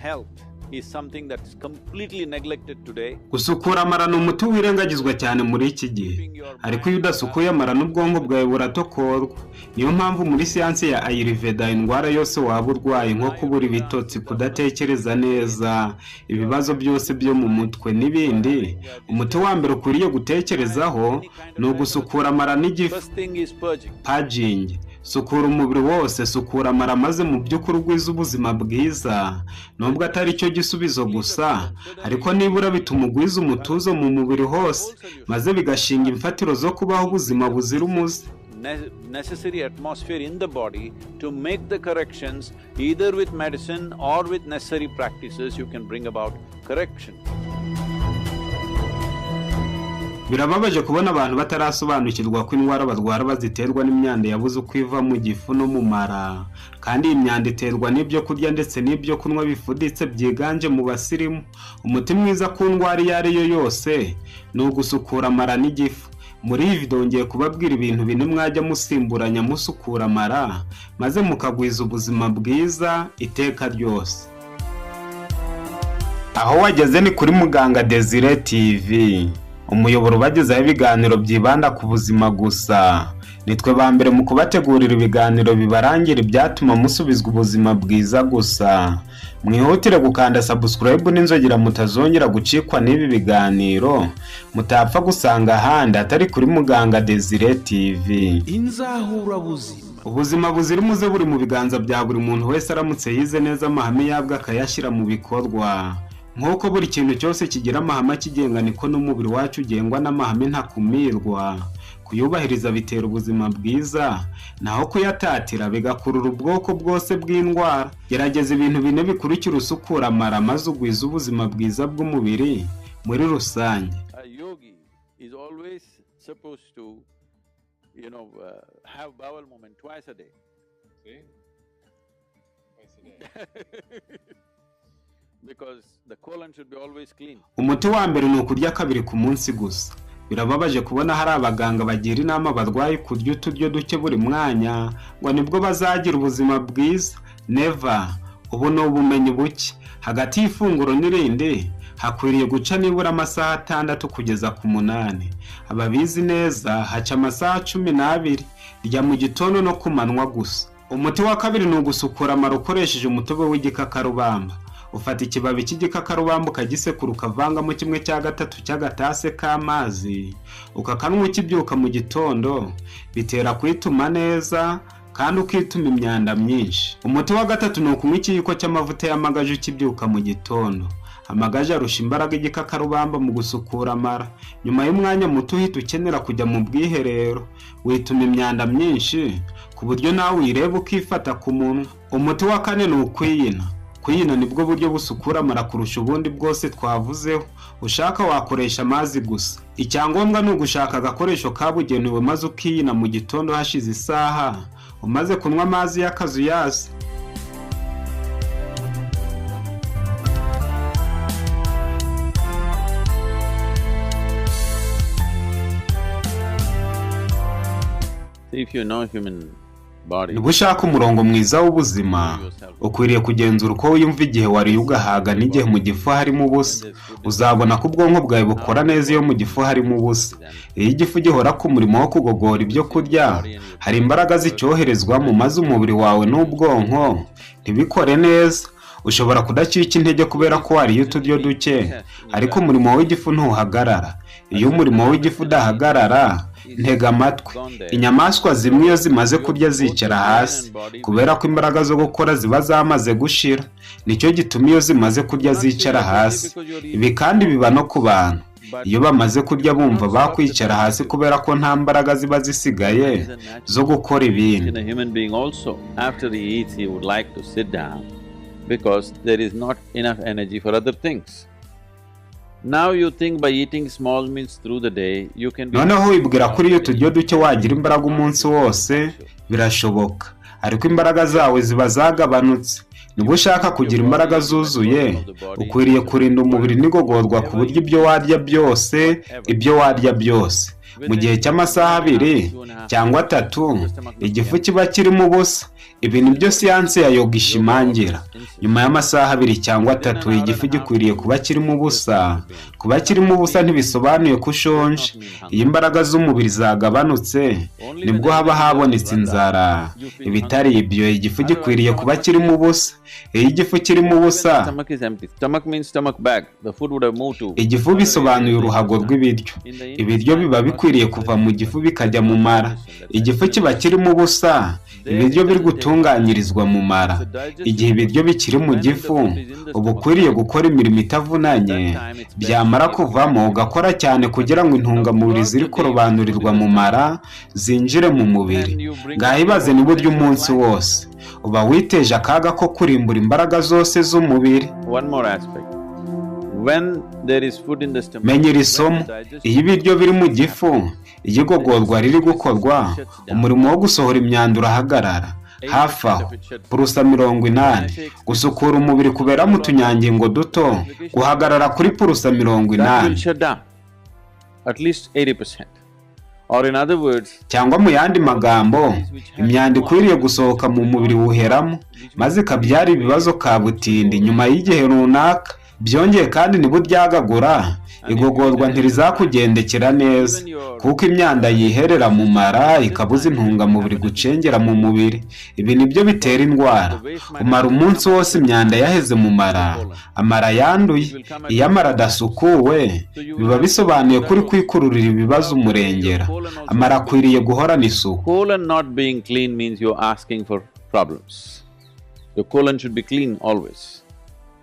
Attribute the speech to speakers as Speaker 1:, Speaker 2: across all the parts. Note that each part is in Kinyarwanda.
Speaker 1: health is something that's completely neglected today.
Speaker 2: Gusukura amara ni umuti wirengagizwa cyane muri iki gihe, ariko iyo udasukuye amara n'ubwonko bwawe buratokorwa. Niyo mpamvu muri siyansi ya Ayurveda indwara yose waba urwaye nko kubura ibitotsi, kudatekereza neza, ibibazo byose byo mu mutwe n'ibindi, umuti wa mbere ukwiriye gutekerezaho ni ugusukura amara n'igifu.
Speaker 1: First thing is purging.
Speaker 2: Purging. Sukura umubiri wose, sukura amara maze mu by'ukuri ugwiza ubuzima bwiza. Nubwo atari cyo gisubizo gusa, ariko nibura bituma ugwiza umutuzo mu mubiri hose, maze bigashinga imfatiro zo kubaho ubuzima buzira umuze.
Speaker 1: Necessary atmosphere in the body to make the corrections, either with medicine or with necessary practices, you can bring about correction.
Speaker 2: Birababaje kubona abantu batarasobanukirwa ko indwara barwara baziterwa n'imyanda yabuze uko iva mu gifu no mu mara, kandi iyi myanda iterwa n'ibyo kurya ndetse n'ibyo kunywa bifuditse byiganje mu basirimu. Umuti mwiza ku ndwara iyo ari yo yose ni ugusukura amara n'igifu. Muri iyi video ngiye kubabwira ibintu bine mwajya musimburanya musukura amara, maze mukagwiza ubuzima bwiza iteka ryose. Aho wageze ni kuri Muganga Desire TV, umuyoboro bagezaho ibiganiro byibanda ku buzima gusa. Nitwe ba mbere mu kubategurira ibiganiro bibarangira ibyatuma musubizwa ubuzima bwiza gusa. Mwihutire gukanda subscribe n'inzogera mutazongera gucikwa n'ibi biganiro, mutapfa gusanga ahandi atari kuri Muganga Desire TV.
Speaker 1: Inzahura buzima.
Speaker 2: Ubuzima buzira umuze buri mu biganza bya buri muntu wese aramutse yize neza amahame yabwo akayashyira mu bikorwa. Nk'uko buri kintu cyose kigira amahame akigenga, niko n'umubiri wacu ugengwa n'amahame ntakumirwa. Kuyubahiriza bitera ubuzima bwiza, naho kuyatatira bigakurura ubwoko bwose bw'indwara. Gerageza ibintu bine bikurikira usukura amara maze ugwiza ubuzima bwiza bw'umubiri muri rusange.
Speaker 1: A yogi is always supposed to, have bowel movement twice a day.
Speaker 3: See? Twice a day.
Speaker 1: Because the colon should be always clean.
Speaker 2: Umuti wa mbere ni ukurya kabiri ku munsi gusa. Birababaje kubona hari abaganga bagira inama abarwayi kurya uturyo duke buri mwanya ngo nibwo bazagira ubuzima bwiza. Never. Ubu ni ubumenyi buke. Hagati y'ifunguro n'irindi hakwiriye guca nibura amasaha 6 kugeza ku 8. Ababizi neza haca amasaha 12, rya mu gitondo no ku manywa gusa. Umuti wa kabiri ni ugusukura amara ukoresheje umutobe w'igikakarubamba. Ufata ikibabi cy'igikakarubamba ukagisekura ukavangamo 1/3 cy'agatase k'amazi, ukakanywa ukibyuka mu gitondo, bitera kwituma neza kandi ukituma imyanda myinshi. Umuti wa gatatu ni ukunywa ikiyiko cy'amavuta y'amagaje ukibyuka mu gitondo. Amagaje arusha imbaraga igikakarubamba mu gusukura amara. Nyuma y'umwanya muto uhita ukenera kujya mu bwiherero, wituma imyanda myinshi ku buryo nawe uyireba ukifata ku munwa. Umuti wa kane ni ukwiyina. Kwiyina nibwo buryo busukura amara kurusha ubundi bwose twavuzeho. Ushaka wakoresha amazi gusa. Icyangombwa ni ugushaka agakoresho kabugenewe maze ukiyina mu gitondo hashize isaha umaze kunywa amazi y'akazuyazi.
Speaker 1: If you know human body,
Speaker 2: niba ushaka umurongo mwiza w'ubuzima, ukwiriye kugenzura uko wiyumva igihe wariye ugahaga n'igihe mu gifu harimo ubusa. Uzabona ko ubwonko bwawe bukora neza iyo mu gifu harimo ubusa. Iyo igifu gihora ku murimo wo kugogora ibyo kurya, hari imbaraga zicyoherezwamo maze umubiri wawe n'ubwonko ntibikore neza. Ushobora kudacika intege kubera ko wariye uturyo duke, ariko umurimo w'igifu ntuhagarara. Iyo umurimo w'igifu udahagarara, ntega amatwi. Inyamaswa zimwe iyo zimaze kurya zicara hasi kubera ko imbaraga zo gukora ziba zamaze gushira. Nicyo gituma iyo zimaze kurya zicara hasi. Ibi kandi biba no ku bantu. Iyo bamaze kurya bumva bakwicara hasi kubera ko nta mbaraga ziba zisigaye zo gukora ibindi.
Speaker 1: Because there is not enough energy for other things. Now you think by eating small meals through the day you can be...
Speaker 2: Noneho wibwira kuri iyo turyo duke wagira imbaraga umunsi wose. Birashoboka, ariko imbaraga zawe ziba zagabanutse. Niba ushaka kugira imbaraga zuzuye, ukwiriye kurinda umubiri n'igogorwa ku buryo ibyo warya byose mu gihe cy'amasaha 2 cyangwa 3 igifu kiba kirimo ubusa. Ibi nibyo siyansi ya yoga ishimangira. nyuma y'amasaha 2 cyangwa 3 igifu gikwiriye kuba kirimo ubusa. Kuba kirimo ubusa ntibisobanuye ko ushonje. Iyo imbaraga z'umubiri zagabanutse nibwo haba habonetse inzara. Ibitari ibyo igifu gikwiriye kuba kirimo ubusa. Iyo igifu kirimo ubusa, igifu bisobanuye uruhago rw'ibiryo. Ibiryo biba bikwiriye kuva mu gifu bikajya mu mara. Igifu kiba kirimo ubusa, ibiryo biri gutunganyirizwa mu mara. Igihe ibiryo bikiri mu gifu, uba ukwiriye gukora imirimo itavunanye, byamara kuvamo ugakora cyane kugira ngo intungamubiri ziri kurobanurirwa mu mara zinjire mu mubiri. Ngahibaze niba urya umunsi wose, uba witeje akaga ko kurimbura imbaraga zose z'umubiri. Menya iri somo: iyo ibiryo biri mu gifu, iyo igogorwa riri gukorwa, umurimo wo gusohora imyanda urahagarara. Hafi aho purusa 80. Gusukura umubiri kuberamo utunyangingo duto guhagarara kuri purusa 80. Cyangwa mu yandi magambo, imyanda ikwiriye gusohoka mu mubiri wuheramo, maze ikabyara ibibazo kabutindi nyuma y'igihe runaka. Byongeye kandi niba uryagagura, igogorwa ntirizakugendekera neza, kuko imyanda yiherera mu mara ikabuza intungamubiri gucengera mu mubiri. Ibi nibyo bitera indwara. Umara umunsi wose imyanda yaheze mu mara, amara yanduye. Iyo amara adasukuwe, biba bisobanuye kuri kwikururira ibibazo umurengera. Amara akwiriye guhorana isuku.
Speaker 1: Colon not being clean means you're asking for problems. The colon should be clean always.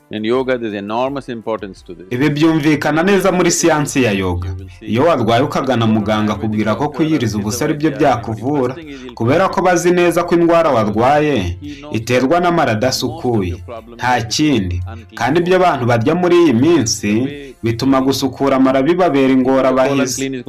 Speaker 1: In yoga, there's enormous importance to this.
Speaker 2: Ibi byumvikana neza muri siyansi ya yoga. Iyo warwaye ukagana muganga akubwira ko kwiyiriza ubusa ari byo byakuvura, kubera ko bazi neza ko indwara warwaye iterwa n'amara adasukuye, nta kindi. Kandi ibyo abantu barya muri iyi minsi bituma gusukura amara bibabera ingorabahizi.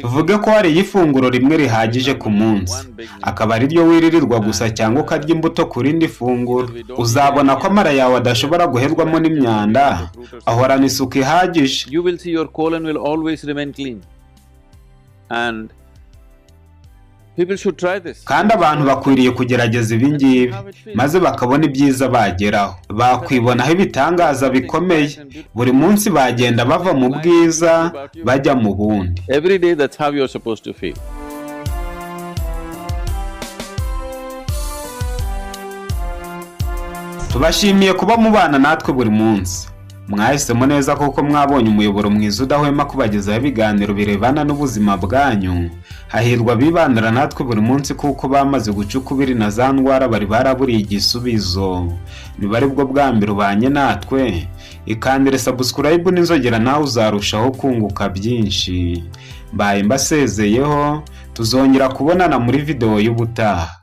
Speaker 2: Tuvuge ko hari ifunguro rimwe rihagije ku munsi, akaba ari ryo wiririrwa gusa cyangwa ukarya imbuto ku rindi funguro. Uzabona ko amara yawe adashobora guherwamo n'imyanda, ahorana isuku ihagije.
Speaker 1: You will see your colon will always remain clean. And people should try this.
Speaker 2: Kandi abantu bakwiriye kugerageza ibi ngibi, maze bakabona ibyiza bageraho. Bakwibonaho ibitangaza bikomeye. Buri munsi bagenda bava mu bwiza bajya mu bundi.
Speaker 1: Every day that's how you're supposed to feel.
Speaker 2: Tubashimiye kuba mubana natwe buri munsi. Mwahisemo neza kuko mwabonye umuyoboro mwiza udahwema kubagezaho ibiganiro birebana n'ubuzima bwanyu. Hahirwa bibanira natwe buri munsi kuko bamaze guca ukubiri na za ndwara bari baraburiye igisubizo. Niba ari bwo bwa mbere ubanye natwe, ikandire subscribe n'inzogera nawe uzarushaho kunguka byinshi. Mbaye mbasezeyeho, tuzongera kubonana muri video y'ubutaha.